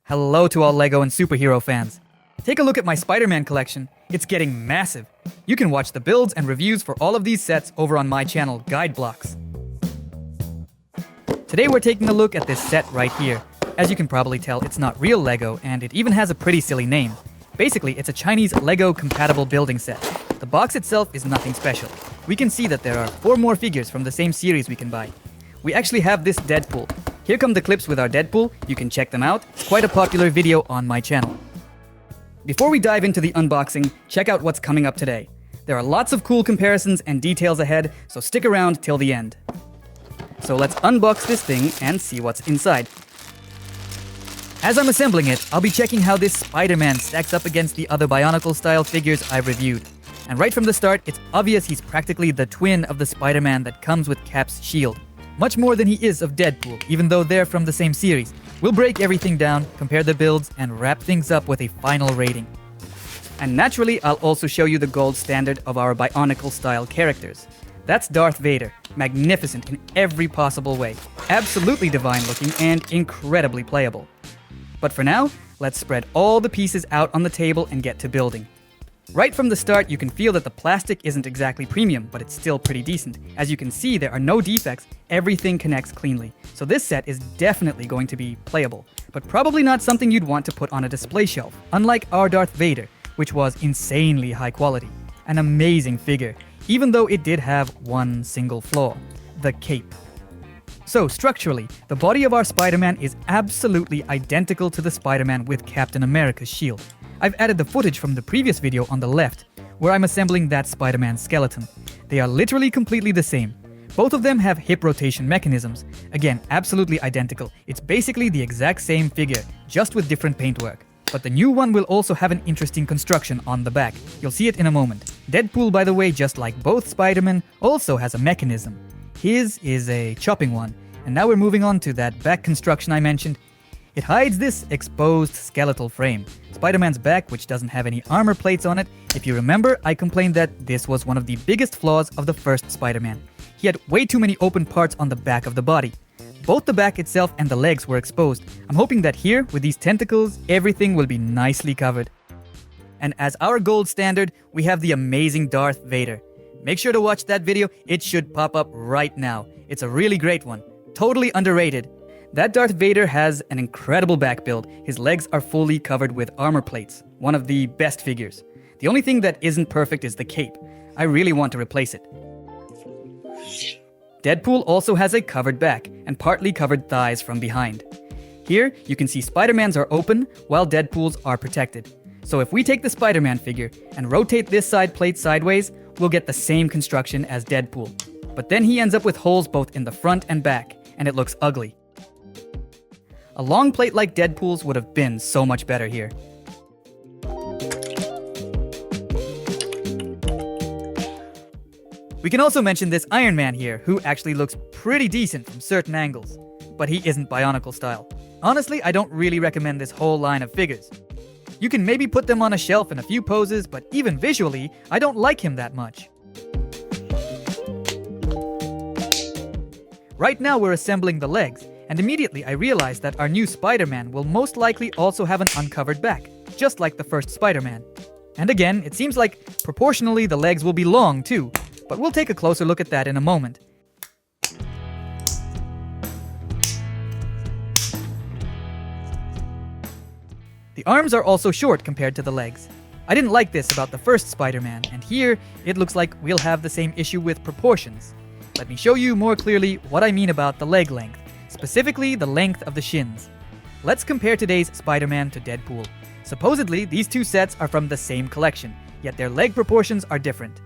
Hello to all LEGO and superhero fans. Take a look at my Spider-Man collection. It's getting massive. You can watch the builds and reviews for all of these sets over on my channel, Guide Blocks. Today we're taking a look at this set right here. As you can probably tell, it's not real LEGO, and it even has a pretty silly name. Basically, it's a Chinese LEGO-compatible building set. The box itself is nothing special. We can see that there are 4 more figures from the same series we can buy. We actually have this Deadpool. Here come the clips with our Deadpool. You can check them out. It's quite a popular video on my channel. Before we dive into the unboxing, check out what's coming up today. There are lots of cool comparisons and details ahead, so stick around till the end. So let's unbox this thing and see what's inside. As I'm assembling it, I'll be checking how this Spider-Man stacks up against the other Bionicle Style figures I've reviewed. And right from the start, it's obvious he's practically the twin of the Spider-Man that comes with Cap's shield. Much more than he is of Deadpool, even though they're from the same series. We'll break everything down, compare the builds, and wrap things up with a final rating. And naturally, I'll also show you the gold standard of our Bionicle Style characters. That's Darth Vader, magnificent in every possible way, absolutely divine looking and incredibly playable. But for now, let's spread all the pieces out on the table and get to building. Right from the start, you can feel that the plastic isn't exactly premium, but it's still pretty decent. As you can see, there are no defects, everything connects cleanly. So this set is definitely going to be playable, but probably not something you'd want to put on a display shelf, unlike our Darth Vader, which was insanely high quality. An amazing figure, even though it did have one single flaw: the cape. So structurally, the body of our Spider-Man is absolutely identical to the Spider-Man with Captain America's shield. I've added the footage from the previous video on the left, where I'm assembling that Spider-Man skeleton. They are literally completely the same. Both of them have hip rotation mechanisms. Again, absolutely identical. It's basically the exact same figure, just with different paintwork. But the new one will also have an interesting construction on the back. You'll see it in a moment. Deadpool, by the way, just like both Spider-Men, also has a mechanism. His is a chopping one. And now we're moving on to that back construction I mentioned. It hides this exposed skeletal frame. Spider-Man's back, which doesn't have any armor plates on it. If you remember, I complained that this was one of the biggest flaws of the first Spider-Man. He had way too many open parts on the back of the body. Both the back itself and the legs were exposed. I'm hoping that here, with these tentacles, everything will be nicely covered. And as our gold standard, we have the amazing Darth Vader. Make sure to watch that video, it should pop up right now. It's a really great one, totally underrated. That Darth Vader has an incredible back build. His legs are fully covered with armor plates, one of the best figures. The only thing that isn't perfect is the cape. I really want to replace it. Deadpool also has a covered back and partly covered thighs from behind. Here, you can see Spider-Man's are open while Deadpool's are protected. So if we take the Spider-Man figure and rotate this side plate sideways, we'll get the same construction as Deadpool. But then he ends up with holes both in the front and back, and it looks ugly. A long plate like Deadpool's would have been so much better here. We can also mention this Iron Man here, who actually looks pretty decent from certain angles. But he isn't Bionicle Style. Honestly, I don't really recommend this whole line of figures. You can maybe put them on a shelf in a few poses, but even visually, I don't like him that much. Right now we're assembling the legs, and immediately I realized that our new Spider-Man will most likely also have an uncovered back, just like the first Spider-Man. And again, it seems like proportionally the legs will be long too, but we'll take a closer look at that in a moment. The arms are also short compared to the legs. I didn't like this about the first Spider-Man, and here it looks like we'll have the same issue with proportions. Let me show you more clearly what I mean about the leg length. Specifically, the length of the shins. Let's compare today's Spider-Man to Deadpool. Supposedly, these two sets are from the same collection, yet their leg proportions are different.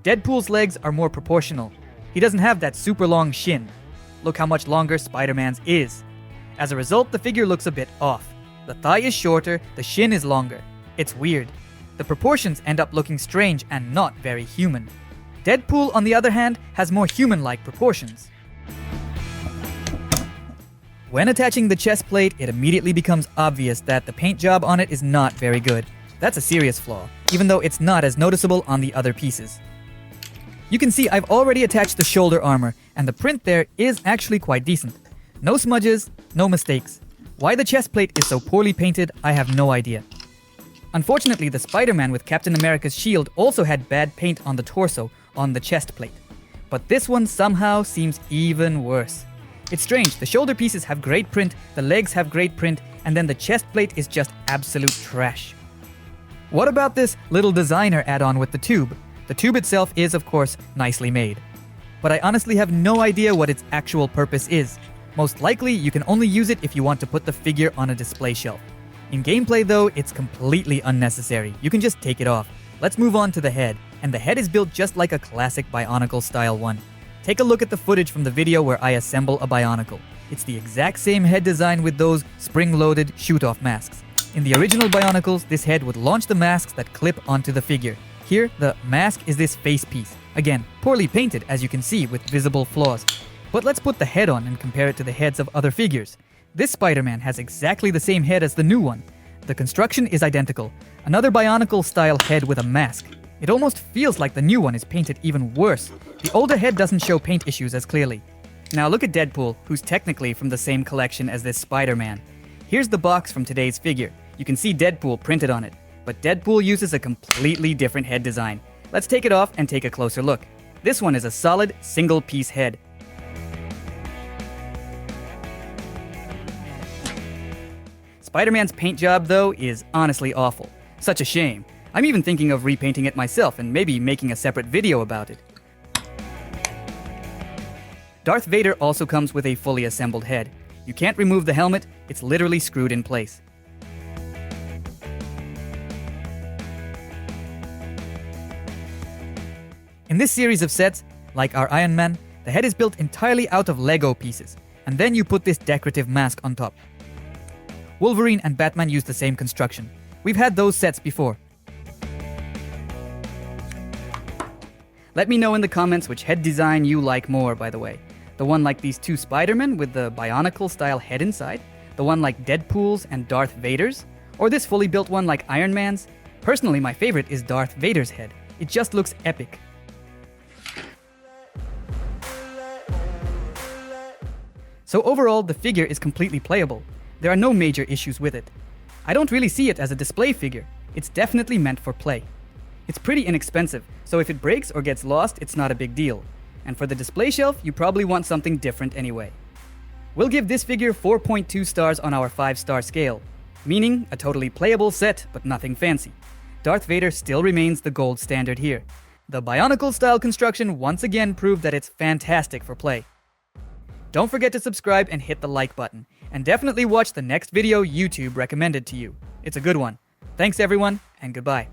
Deadpool's legs are more proportional. He doesn't have that super long shin. Look how much longer Spider-Man's is. As a result, the figure looks a bit off. The thigh is shorter, the shin is longer. It's weird. The proportions end up looking strange and not very human. Deadpool, on the other hand, has more human-like proportions. When attaching the chest plate, it immediately becomes obvious that the paint job on it is not very good. That's a serious flaw, even though it's not as noticeable on the other pieces. You can see I've already attached the shoulder armor, and the print there is actually quite decent. No smudges, no mistakes. Why the chest plate is so poorly painted, I have no idea. Unfortunately, the Spider-Man with Captain America's shield also had bad paint on the torso, on the chest plate. But this one somehow seems even worse. It's strange, the shoulder pieces have great print, the legs have great print, and then the chest plate is just absolute trash. What about this little designer add-on with the tube? The tube itself is, of course, nicely made. But I honestly have no idea what its actual purpose is. Most likely, you can only use it if you want to put the figure on a display shelf. In gameplay though, it's completely unnecessary. You can just take it off. Let's move on to the head. And the head is built just like a classic Bionicle Style one. Take a look at the footage from the video where I assemble a Bionicle. It's the exact same head design with those spring-loaded shoot-off masks. In the original Bionicles, this head would launch the masks that clip onto the figure. Here, the mask is this face piece. Again, poorly painted as you can see with visible flaws. But let's put the head on and compare it to the heads of other figures. This Spider-Man has exactly the same head as the new one. The construction is identical. Another Bionicle style head with a mask. It almost feels like the new one is painted even worse. The older head doesn't show paint issues as clearly. Now look at Deadpool, who's technically from the same collection as this Spider-Man. Here's the box from today's figure. You can see Deadpool printed on it. But Deadpool uses a completely different head design. Let's take it off and take a closer look. This one is a solid, single-piece head. Spider-Man's paint job, though, is honestly awful. Such a shame. I'm even thinking of repainting it myself and maybe making a separate video about it. Darth Vader also comes with a fully assembled head. You can't remove the helmet, it's literally screwed in place. In this series of sets, like our Iron Man, the head is built entirely out of Lego pieces, and then you put this decorative mask on top. Wolverine and Batman use the same construction. We've had those sets before. Let me know in the comments which head design you like more, by the way. The one like these two Spider-Men with the Bionicle style head inside? The one like Deadpool's and Darth Vader's? Or this fully built one like Iron Man's? Personally, my favorite is Darth Vader's head. It just looks epic. So overall, the figure is completely playable. There are no major issues with it. I don't really see it as a display figure. It's definitely meant for play. It's pretty inexpensive, so if it breaks or gets lost, it's not a big deal. And for the display shelf, you probably want something different anyway. We'll give this figure 4.2 stars on our 5-star scale, meaning a totally playable set, but nothing fancy. Darth Vader still remains the gold standard here. The Bionicle style construction once again proved that it's fantastic for play. Don't forget to subscribe and hit the like button. And definitely watch the next video YouTube recommended to you. It's a good one. Thanks everyone, and goodbye.